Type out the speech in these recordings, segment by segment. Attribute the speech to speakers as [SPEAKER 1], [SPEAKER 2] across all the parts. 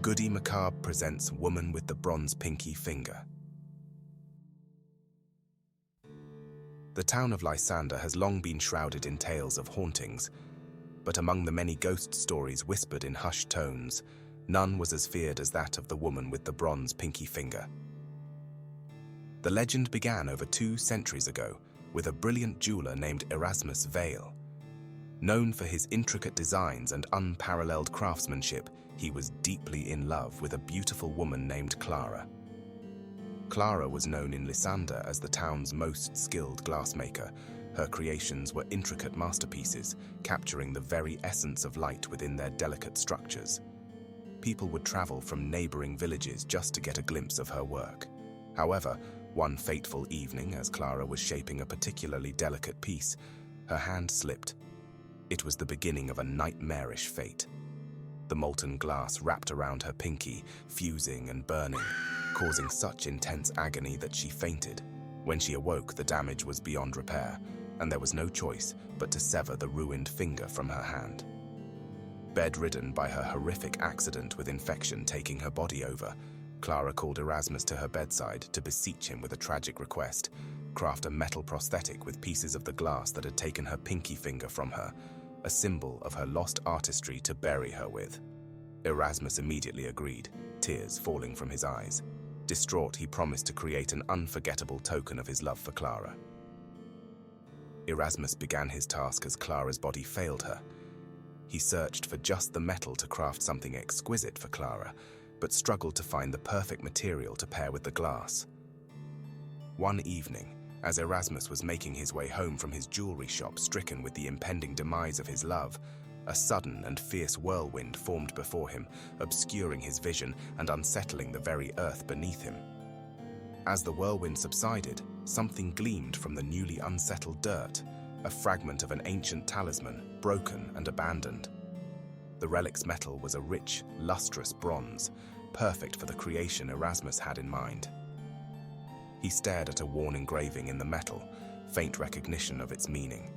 [SPEAKER 1] Goody Macabre presents Woman with the Bronze Pinky Finger. The town of Lysander has long been shrouded in tales of hauntings, but among the many ghost stories whispered in hushed tones, none was as feared as that of the woman with the bronze pinky finger. The legend began over 2 centuries ago with a brilliant jeweler named Erasmus Vale. Known for his intricate designs and unparalleled craftsmanship, he was deeply in love with a beautiful woman named Clara. Clara was known in Lysander as the town's most skilled glassmaker. Her creations were intricate masterpieces, capturing the very essence of light within their delicate structures. People would travel from neighboring villages just to get a glimpse of her work. However, one fateful evening, as Clara was shaping a particularly delicate piece, her hand slipped. It was the beginning of a nightmarish fate. The molten glass wrapped around her pinky, fusing and burning, causing such intense agony that she fainted. When she awoke, the damage was beyond repair, and there was no choice but to sever the ruined finger from her hand. Bedridden by her horrific accident with infection taking her body over, Clara called Erasmus to her bedside to beseech him with a tragic request: craft a metal prosthetic with pieces of the glass that had taken her pinky finger from her, a symbol of her lost artistry to bury her with. Erasmus immediately agreed, tears falling from his eyes. Distraught, he promised to create an unforgettable token of his love for Clara. Erasmus began his task as Clara's body failed her. He searched for just the metal to craft something exquisite for Clara, but struggled to find the perfect material to pair with the glass. One evening, as Erasmus was making his way home from his jewelry shop, stricken with the impending demise of his love, a sudden and fierce whirlwind formed before him, obscuring his vision and unsettling the very earth beneath him. As the whirlwind subsided, something gleamed from the newly unsettled dirt, a fragment of an ancient talisman, broken and abandoned. The relic's metal was a rich, lustrous bronze, perfect for the creation Erasmus had in mind. He stared at a worn engraving in the metal, faint recognition of its meaning.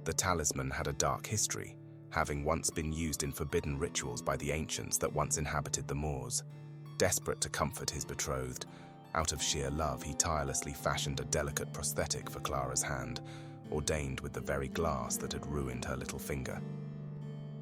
[SPEAKER 1] The talisman had a dark history, having once been used in forbidden rituals by the ancients that once inhabited the moors. Desperate to comfort his betrothed, out of sheer love he tirelessly fashioned a delicate prosthetic for Clara's hand, ordained with the very glass that had ruined her little finger.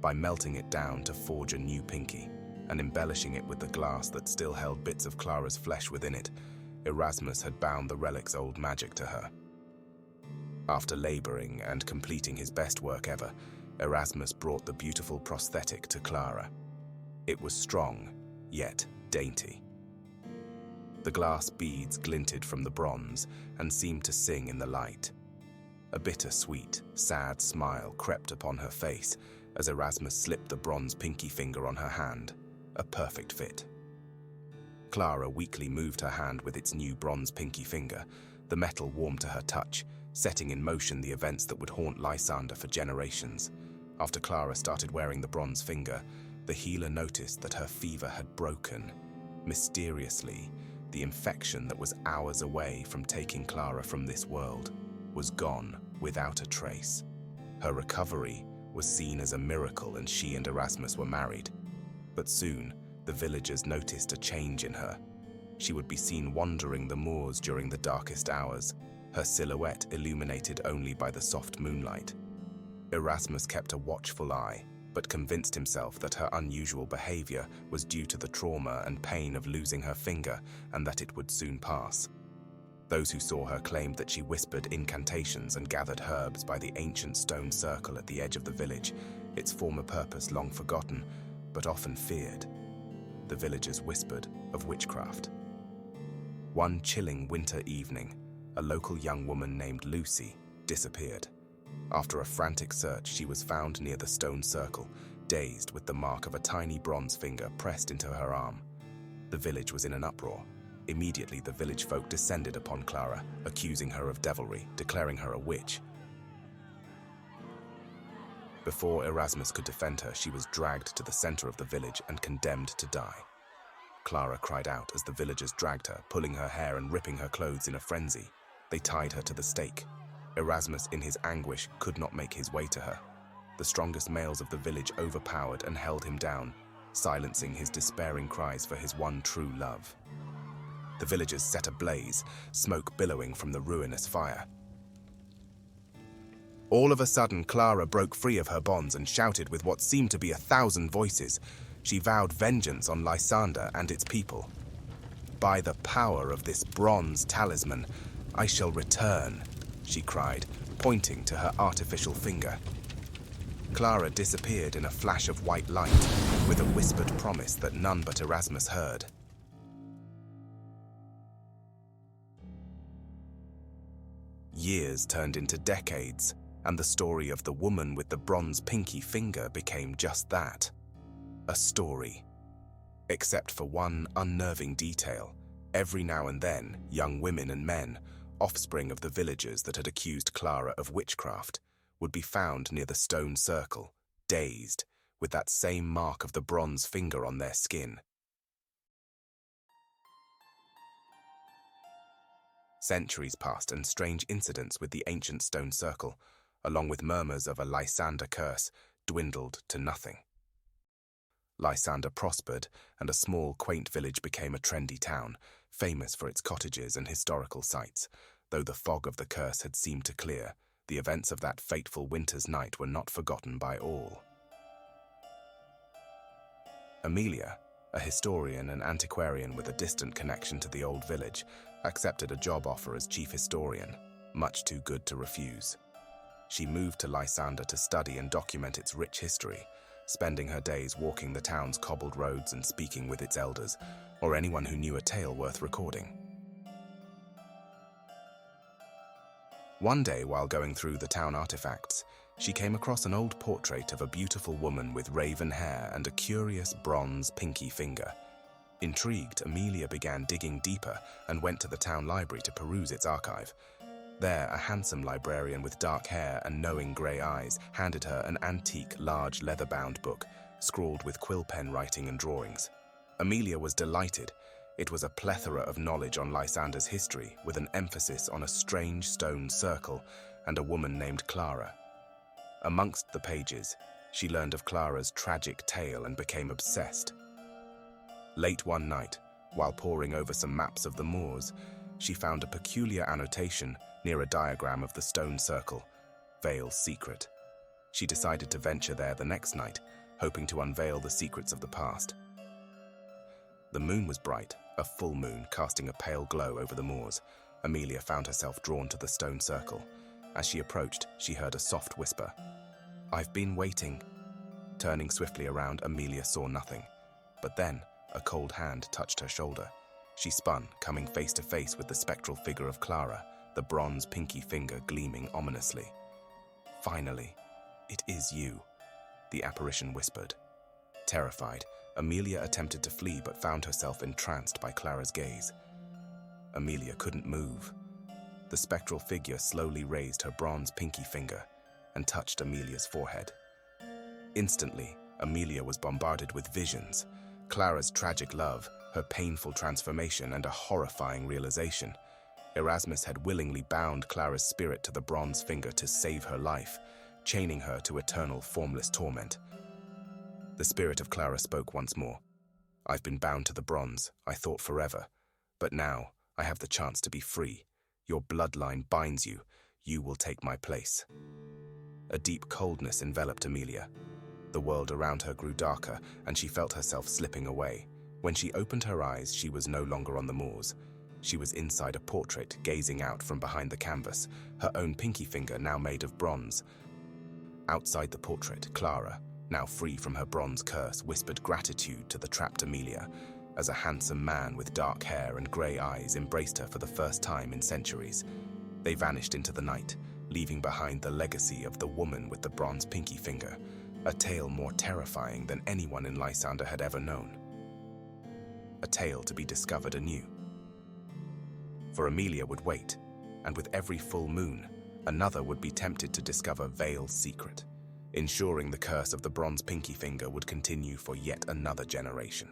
[SPEAKER 1] By melting it down to forge a new pinky, and embellishing it with the glass that still held bits of Clara's flesh within it, Erasmus had bound the relic's old magic to her. After laboring and completing his best work ever, Erasmus brought the beautiful prosthetic to Clara. It was strong, yet dainty. The glass beads glinted from the bronze and seemed to sing in the light. A bittersweet, sad smile crept upon her face as Erasmus slipped the bronze pinky finger on her hand, a perfect fit. Clara weakly moved her hand with its new bronze pinky finger. The metal warmed to her touch, setting in motion the events that would haunt Lysander for generations. After Clara started wearing the bronze finger, the healer noticed that her fever had broken. Mysteriously, the infection that was hours away from taking Clara from this world was gone without a trace. Her recovery was seen as a miracle, and she and Erasmus were married. But soon, the villagers noticed a change in her. She would be seen wandering the moors during the darkest hours, her silhouette illuminated only by the soft moonlight. Erasmus kept a watchful eye, but convinced himself that her unusual behavior was due to the trauma and pain of losing her finger, and that it would soon pass. Those who saw her claimed that she whispered incantations and gathered herbs by the ancient stone circle at the edge of the village, its former purpose long forgotten, but often feared. The villagers whispered of witchcraft. One chilling winter evening, a local young woman named Lucy disappeared. After a frantic search, she was found near the stone circle, dazed with the mark of a tiny bronze finger pressed into her arm. The village was in an uproar. Immediately, the village folk descended upon Clara, accusing her of devilry, declaring her a witch. Before Erasmus could defend her, she was dragged to the center of the village and condemned to die. Clara cried out as the villagers dragged her, pulling her hair and ripping her clothes in a frenzy. They tied her to the stake. Erasmus, in his anguish, could not make his way to her. The strongest males of the village overpowered and held him down. silencing his despairing cries for his one true love. The villagers set ablaze, smoke billowing from the ruinous fire. All of a sudden, Clara broke free of her bonds and shouted with what seemed to be 1,000 voices. She vowed vengeance on Lysander and its people. "By the power of this bronze talisman, I shall return," she cried, pointing to her artificial finger. Clara disappeared in a flash of white light, with a whispered promise that none but Erasmus heard. Years turned into decades, and the story of the woman with the bronze pinky finger became just that, a story. Except for one unnerving detail, every now and then, young women and men, offspring of the villagers that had accused Clara of witchcraft, would be found near the stone circle, dazed, with that same mark of the bronze finger on their skin. Centuries passed, and strange incidents with the ancient stone circle, along with murmurs of a Lysander curse, dwindled to nothing. Lysander prospered, and a small, quaint village became a trendy town, famous for its cottages and historical sites. Though the fog of the curse had seemed to clear, the events of that fateful winter's night were not forgotten by all. Amelia, a historian and antiquarian with a distant connection to the old village, accepted a job offer as chief historian, much too good to refuse. She moved to Lysander to study and document its rich history, spending her days walking the town's cobbled roads and speaking with its elders, or anyone who knew a tale worth recording. One day, while going through the town artifacts, she came across an old portrait of a beautiful woman with raven hair and a curious bronze pinky finger. Intrigued, Amelia began digging deeper and went to the town library to peruse its archive. There, a handsome librarian with dark hair and knowing grey eyes handed her an antique, large, leather-bound book, scrawled with quill pen writing and drawings. Amelia was delighted. It was a plethora of knowledge on Lysander's history, with an emphasis on a strange stone circle and a woman named Clara. Amongst the pages, she learned of Clara's tragic tale and became obsessed. Late one night, while poring over some maps of the moors, she found a peculiar annotation near a diagram of the stone circle, Vale's secret. She decided to venture there the next night, hoping to unveil the secrets of the past. The moon was bright, a full moon casting a pale glow over the moors. Amelia found herself drawn to the stone circle. As she approached, she heard a soft whisper. "I've been waiting." Turning swiftly around, Amelia saw nothing. But then, a cold hand touched her shoulder. She spun, coming face to face with the spectral figure of Clara, the bronze pinky finger gleaming ominously. "Finally, it is you," the apparition whispered. Terrified, Amelia attempted to flee but found herself entranced by Clara's gaze. Amelia couldn't move. The spectral figure slowly raised her bronze pinky finger and touched Amelia's forehead. Instantly, Amelia was bombarded with visions. Clara's tragic love, her painful transformation, and a horrifying realization. Erasmus had willingly bound Clara's spirit to the bronze finger to save her life, chaining her to eternal formless torment. The spirit of Clara spoke once more. "I've been bound to the bronze, I thought forever. But now, I have the chance to be free. Your bloodline binds you. You will take my place." A deep coldness enveloped Amelia. The world around her grew darker, and she felt herself slipping away. When she opened her eyes, she was no longer on the moors. She was inside a portrait, gazing out from behind the canvas, her own pinky finger now made of bronze. Outside the portrait, Clara, now free from her bronze curse, whispered gratitude to the trapped Amelia, as a handsome man with dark hair and grey eyes embraced her for the first time in centuries. They vanished into the night, leaving behind the legacy of the woman with the bronze pinky finger, a tale more terrifying than anyone in Lysander had ever known. A tale to be discovered anew. For Amelia would wait, and with every full moon, another would be tempted to discover Vale's secret, ensuring the curse of the bronze pinky finger would continue for yet another generation.